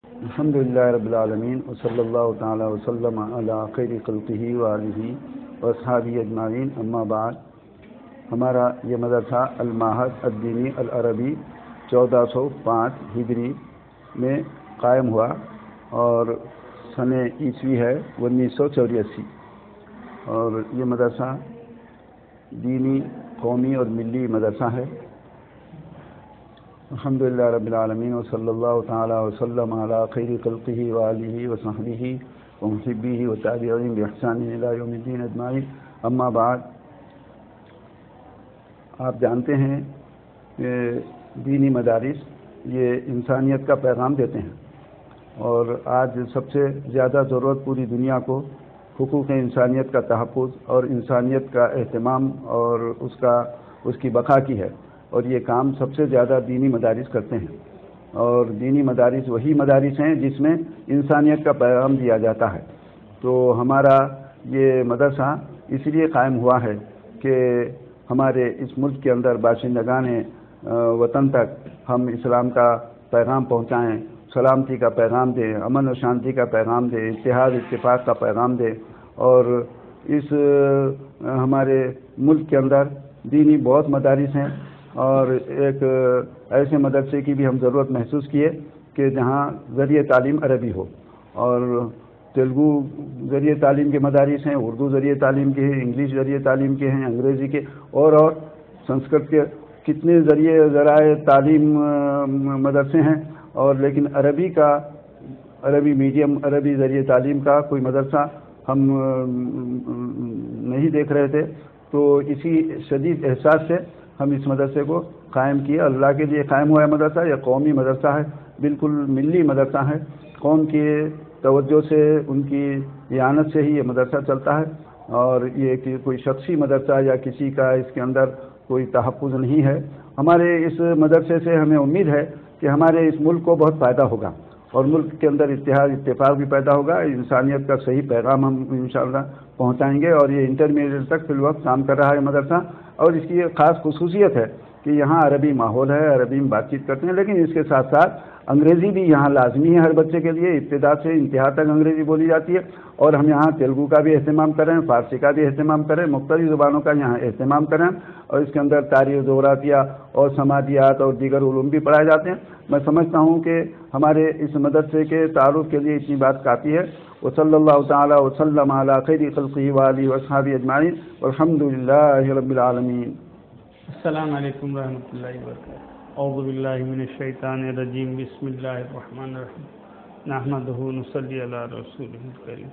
الحمدللہ رب العالمین وصلی اللہ تعالی وسلم علی خیر خلقہ وآلہ واصحابہ اجمعین، اما بعد۔ ہمارا یہ مدرسہ المعہد الدینی العربی 1405 ہجری میں قائم ہوا اور سن عیسوی ہے 1984، اور یہ مدرسہ دینی، قومی اور ملی مدرسہ ہے۔ الحمدللہ رب العالمین وصلی اللہ تعالی وسلم علی خیر خلقہ وآلہ وصحبہ ومحبہ وتابعین بإحسان الی یوم الدین اجمعین، اما بعد۔ آپ جانتے ہیں کہ دینی مدارس یہ انسانیت کا پیغام دیتے ہیں، اور آج سب سے زیادہ ضرورت پوری دنیا کو حقوق انسانیت کا تحفظ اور انسانیت کا اہتمام اور اس کی بقا کی ہے، اور یہ کام سب سے زیادہ دینی مدارس کرتے ہیں۔ اور دینی مدارس وہی مدارس ہیں جس میں انسانیت کا پیغام دیا جاتا ہے۔ تو ہمارا یہ مدرسہ اس لیے قائم ہوا ہے کہ ہمارے اس ملک کے اندر باشندگان وطن تک ہم اسلام کا پیغام پہنچائیں، سلامتی کا پیغام دیں، امن و شانتی کا پیغام دیں، اتحاد اتفاق کا پیغام دیں، اور اس ہمارے ملک کے اندر دینی بہت مدارس ہیں، اور ایک ایسے مدرسے کی بھی ہم ضرورت محسوس کیے کہ جہاں ذریعہ تعلیم عربی ہو، اور تیلگو ذریعہ تعلیم کے مدارس ہیں، اردو ذریعہ تعلیم کے ہیں، انگلش ذریعہ تعلیم کے ہیں، انگریزی کے اور سنسکرت کے کتنے ذرائع تعلیم مدرسے ہیں، اور لیکن عربی میڈیم، عربی ذریعہ تعلیم کا کوئی مدرسہ ہم نہیں دیکھ رہے تھے۔ تو اسی شدید احساس سے ہم اس مدرسے کو قائم کیا۔ اللہ کے لیے قائم ہوا ہے مدرسہ، یہ قومی مدرسہ ہے، بالکل ملی مدرسہ ہے۔ قوم کی توجہ سے، ان کی اعانت سے ہی یہ مدرسہ چلتا ہے، اور یہ کہ کوئی شخصی مدرسہ یا کسی کا اس کے اندر کوئی تحفظ نہیں ہے۔ ہمارے اس مدرسے سے ہمیں امید ہے کہ ہمارے اس ملک کو بہت فائدہ ہوگا، اور ملک کے اندر اتحاد اتفاق بھی پیدا ہوگا، انسانیت کا صحیح پیغام ہم انشاءاللہ پہنچائیں گے۔ اور یہ انٹرمیڈیٹ تک فی الوقت کام کر رہا ہے مدرسہ، اور اس کی ایک خاص خصوصیت ہے کہ یہاں عربی ماحول ہے، عربی میں بات چیت کرتے ہیں، لیکن اس کے ساتھ ساتھ انگریزی بھی یہاں لازمی ہے ہر بچے کے لیے، ابتدا سے انتہا تک انگریزی بولی جاتی ہے، اور ہم یہاں تیلگو کا بھی اہتمام کریں، فارسی کا بھی اہتمام کریں، مختلف زبانوں کا یہاں اہتمام کریں، اور اس کے اندر تاریخ، جغرافیہ اور سماجیات اور دیگر علوم بھی پڑھائے جاتے ہیں۔ میں سمجھتا ہوں کہ ہمارے اس مدرسے کے تعارف کے لیے اتنی بات کافی ہے۔ وصلی اللہ تعالی وسلم علی خیر خلقہ وآلہ واصحابہ اجمعین، والحمد للہ رب العالمین۔ السلام علیکم ورحمۃ اللہ وبرکاتہ۔ اعوذ باللہ من الشیطان الرجیم، بسم اللہ الرحمن الرحیم، نحمدہ ونصلی علی رسولہ الکریم۔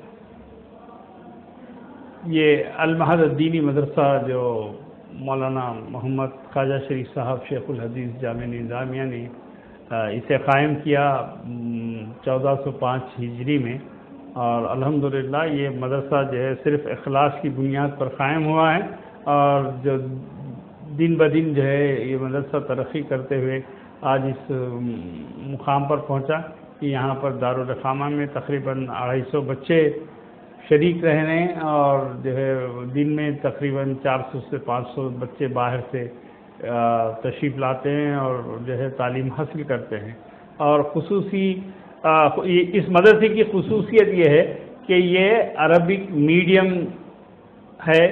یہ المعہد الدینی مدرسہ جو مولانا محمد خواجہ شریف صاحب شیخ الحدیث جامعہ نظامیہ نے اسے قائم کیا 1405 ہجری میں، اور الحمدللہ یہ مدرسہ جو ہے صرف اخلاص کی بنیاد پر قائم ہوا ہے، اور جو دن بدن جو ہے یہ مدرسہ ترقی کرتے ہوئے آج اس مقام پر پہنچا کہ یہاں پر دارالاقامہ میں تقریباً 250 بچے شریک رہنے، اور جو ہے دن میں تقریباً 400 سے 500 بچے باہر سے تشریف لاتے ہیں اور جو ہے تعلیم حاصل کرتے ہیں۔ اور اس مدرسے کی خصوصیت یہ ہے کہ یہ عربک میڈیم ہے۔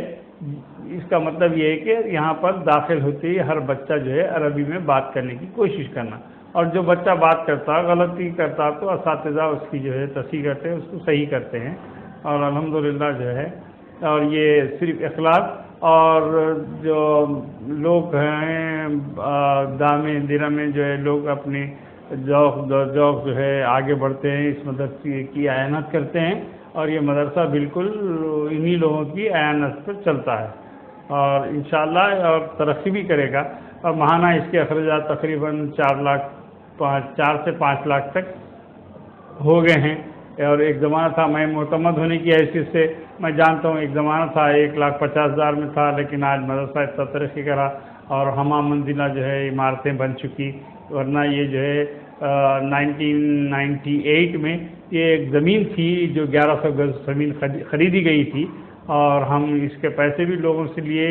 اس کا مطلب یہ ہے کہ یہاں پر داخل ہوتے ہی ہر بچہ جو ہے عربی میں بات کرنے کی کوشش کرنا، اور جو بچہ بات کرتا غلطی کرتا تو اساتذہ اس کی جو ہے تصحیح کرتے ہیں، اس کو صحیح کرتے ہیں، اور الحمدللہ جو ہے، اور یہ صرف اخلاق، اور جو لوگ ہیں دامے درہ میں جو ہے لوگ اپنے ذوق جو ہے آگے بڑھتے ہیں، اس مدرسے کی اعانت کرتے ہیں، اور یہ مدرسہ بالکل انہی لوگوں کی اعانت پر چلتا ہے، اور انشاءاللہ اور ترقی بھی کرے گا۔ اور ماہانہ اس کے اخراجات تقریباً 4 سے 5 لاکھ تک ہو گئے ہیں۔ اور ایک زمانہ تھا، میں معتمد ہونے کی حیثیت سے میں جانتا ہوں، ایک زمانہ تھا 1,50,000 میں تھا، لیکن آج مدرسہ اتنا ترقی کرا اور ہمہ منزلہ جو ہے عمارتیں بن چکی، ورنہ یہ جو ہے 1998 میں یہ ایک زمین تھی جو 1100 گز زمین خریدی گئی تھی، اور ہم اس کے پیسے بھی لوگوں سے لیے،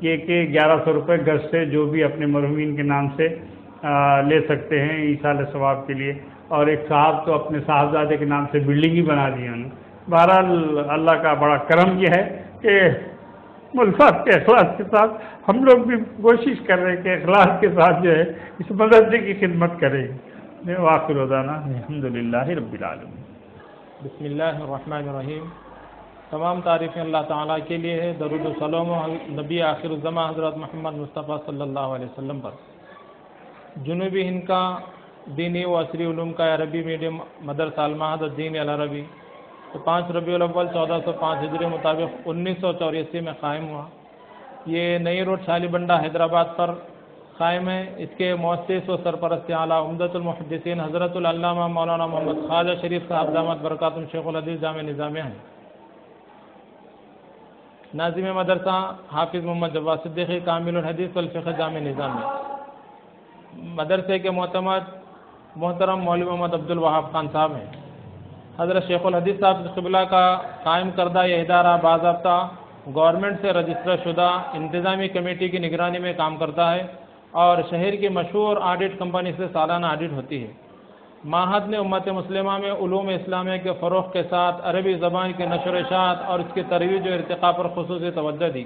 یہ کہ 1100 روپے گز سے جو بھی اپنے مرحومین کے نام سے لے سکتے ہیں ایصال ثواب کے لیے، اور ایک صاحب تو اپنے صاحبزادے کے نام سے بلڈنگ ہی بنا دی انہوں نے۔ بہرحال اللہ کا بڑا کرم یہ ہے کہ ملفت کے اخلاص کے ساتھ ہم لوگ بھی کوشش کر رہے ہیں کہ اخلاص کے ساتھ جو ہے اس مدرسے کی خدمت کریں۔ وآخر دعوانا الحمدللہ رب العالمین۔ بسم اللہ الرحمن الرحیم۔ تمام تعریفیں اللہ تعالیٰ کے لیے ہے، درود و سلام نبی آخر الزماں حضرت محمد مصطفیٰ صلی اللہ علیہ وسلم پر۔ جنوبی ہند کا دینی و عصری علوم کا عربی میڈیم مدرسہ المعہد الدین العربی 5 ربیع الاول 1405 ہجری مطابق 1984 میں قائم ہوا۔ یہ نئی روڈ شالی بنڈا حیدرآباد پر قائم ہے۔ اس کے مؤسس و سرپرست اعلیٰ عمدۃ المحدثین حضرت العلامہ مولانا محمد خواجہ شریف صاحب دامت برکاتہم شیخ الحدیث جامع نظامیہ ہیں۔ ناظم مدرسہ حافظ محمد جواد صدیقی کامل الحدیث والفقہ جامع نظامیہ۔ مدرسے کے معتمد محترم مولوی محمد عبد الوہاب خان صاحب ہیں۔ حضرت شیخ الحدیث صاحب قبلہ کا قائم کردہ یہ ادارہ باضابطہ گورنمنٹ سے رجسٹر شدہ انتظامی کمیٹی کی نگرانی میں کام کرتا ہے اور شہر کی مشہور آڈٹ کمپنی سے سالانہ آڈٹ ہوتی ہے۔ معہد نے امت مسلمہ میں علوم اسلامیہ کے فروغ کے ساتھ عربی زبان کے نشر و اشاعت اور اس کی ترویج و ارتقاء پر خصوصی توجہ دی۔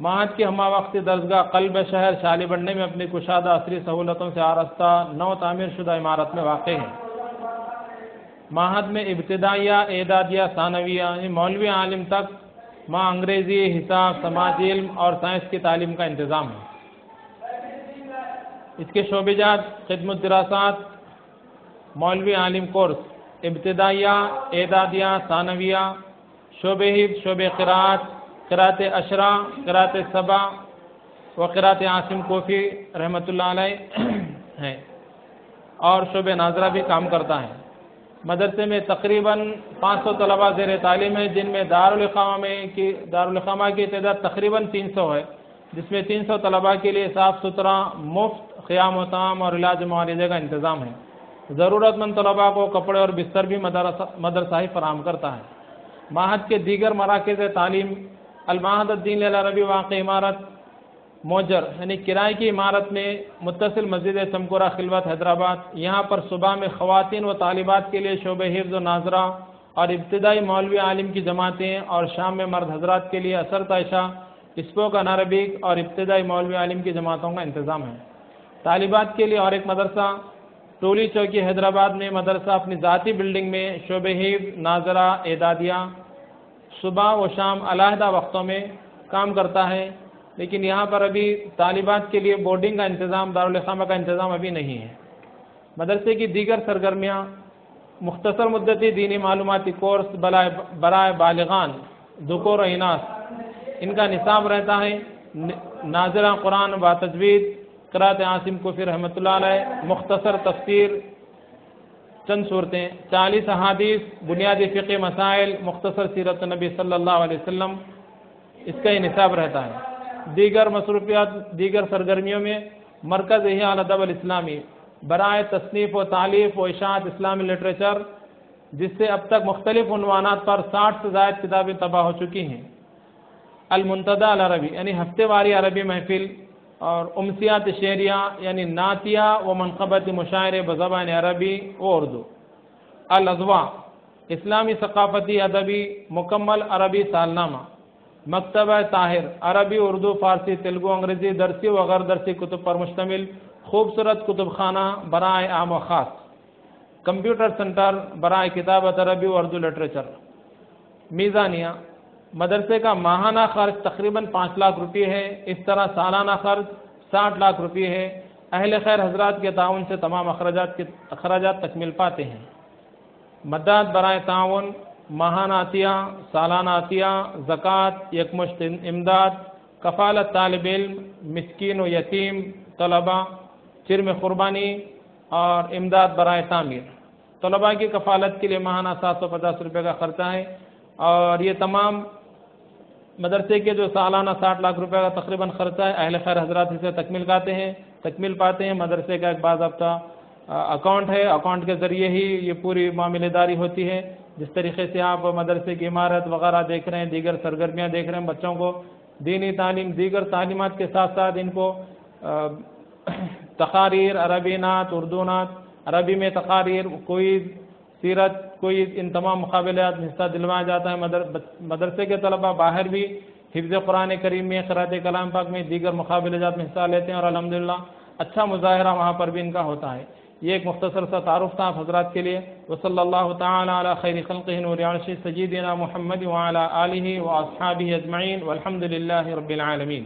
معہد کی ہمہ وقتی درسگاہ قلب شہر شالی بنڈے میں اپنی کشادہ عصری سہولتوں سے آراستہ نو تعمیر شدہ عمارت میں واقع ہے۔ معہد میں ابتدائیہ، اعدادیہ، ثانویہ یعنی مولوی عالم تک ماں انگریزی، حساب، سماجی علم اور سائنس کی تعلیم کا انتظام ہے۔ اس کے شعبہ جات خدمت دراسات، مولوی عالم کورس، ابتدائیہ، اعدادیہ، ثانویہ، شعبہ حفظ، شعبہ قرات، قرات عشرہ، قرات سبع و قرات عاصم کوفی رحمۃ اللہ علیہ ہیں اور شعبہ ناظرہ بھی کام کرتا ہے۔ مدرسے میں تقریباً 500 طلباء زیر تعلیم ہیں، جن میں دارالقامہ کی تعداد تقریباً 300 ہے، جس میں 300 طلباء کے لیے صاف ستھرا مفت قیام و طعام اور علاج معالجے کا انتظام ہے۔ ضرورت مند طلباء کو کپڑے اور بستر بھی مدرسہ ہی فراہم کرتا ہے۔ معہد کے دیگر مراکز تعلیم المعہد الدین العربی واقع عمارت موجر یعنی کرائے کی عمارت میں متصل مسجد چمکورہ خلوت حیدرآباد، یہاں پر صبح میں خواتین و طالبات کے لیے شعبہ حفظ و ناظرہ اور ابتدائی مولوی عالم کی جماعتیں اور شام میں مرد حضرات کے لیے اثر عشاء، اسپوکن عربک اور ابتدائی مولوی عالم کی جماعتوں کا انتظام ہے۔ طالبات کے لیے اور ایک مدرسہ ٹولی چوکی حیدرآباد میں مدرسہ اپنی ذاتی بلڈنگ میں شعبہ حفظ، ناظرہ، اعدادیہ صبح و شام علیحدہ وقتوں میں کام کرتا ہے، لیکن یہاں پر ابھی طالبات کے لیے بورڈنگ کا انتظام، دارالقامہ کا انتظام ابھی نہیں ہے۔ مدرسے کی دیگر سرگرمیاں مختصر مدتی دینی معلوماتی کورس برائے بالغان ذکور و اناث، ان کا نصاب رہتا ہے۔ ناظرہ قرآن با تجوید، قرات عاصم کوفی رحمۃ اللہ علیہ، مختصر تفسیر چند صورتیں، 40 احادیث، بنیادی فقہ مسائل، مختصر سیرت نبی صلی اللہ علیہ وسلم، اس کا یہ نصاب رہتا ہے۔ دیگر مصروفیات، دیگر سرگرمیوں میں مرکز احیاء الادب الاسلامی برائے تصنیف و تالیف و اشاعت اسلامی لٹریچر، جس سے اب تک مختلف عنوانات پر 60 سے زائد کتابیں طبع ہو چکی ہیں۔ المنتدى العربی یعنی ہفتے واری عربی محفل اور امسیات شعریہ یعنی نعتیہ و منقبت مشاعرے بزبان عربی و اردو۔ الاضواء اسلامی ثقافتی ادبی مکمل عربی سالنامہ۔ مکتبہ طاہر عربی، اردو، فارسی، تیلگو، انگریزی درسی و غیر درسی کتب پر مشتمل خوبصورت کتب خانہ برائے عام و خاص۔ کمپیوٹر سینٹر برائے کتابت عربی و اردو لٹریچر۔ میزانیہ مدرسے کا ماہانہ خرچ تقریباً 5 لاکھ روپے ہے، اس طرح سالانہ خرچ 60 لاکھ روپے ہے۔ اہل خیر حضرات کے تعاون سے تمام اخراجات تکمیل پاتے ہیں۔ مداد برائے تعاون، ماہانہ عطیہ، سالانہ عطیہ، زکوٰۃ، یکمشت امداد، کفالت طالب علم، مسکین و یتیم طلباء، چرم قربانی اور امداد برائے تعمیر۔ طلباء کی کفالت کے لیے ماہانہ 750 روپے کا خرچہ ہے، اور یہ تمام مدرسے کے جو سالانہ 60 لاکھ روپے کا تقریباً خرچہ ہے، اہل خیر حضرات اسے تکمیل پاتے ہیں۔ مدرسے کا ایک باضابطہ اکاؤنٹ ہے، اکاؤنٹ کے ذریعے ہی یہ پوری معاملے داری ہوتی ہے۔ جس طریقے سے آپ مدرسے کی عمارت وغیرہ دیکھ رہے ہیں، دیگر سرگرمیاں دیکھ رہے ہیں، بچوں کو دینی تعلیم، دیگر تعلیمات کے ساتھ ساتھ ان کو تقاریر، عربی نعت، اردو نعت عربی میں تقاریر، کوئی سیرت، کوئی ان تمام مقابلات میں حصہ دلوایا جاتا ہے۔ مدرسے کے طلباء باہر بھی حفظ قرآن کریم میں، قراءت کلام پاک میں، دیگر مقابلے جات میں حصہ لیتے ہیں، اور الحمدللہ اچھا مظاہرہ وہاں پر بھی ان کا ہوتا ہے۔ یہ ایک مختصر سا تعارف تھا آپ حضرات کے لیے۔ وصلی اللہ تعالی علی خیر خلقہ نور عرش سیدنا محمد وعلی آلہ واصحابہ اجمعین والحمد للہ رب العالمین۔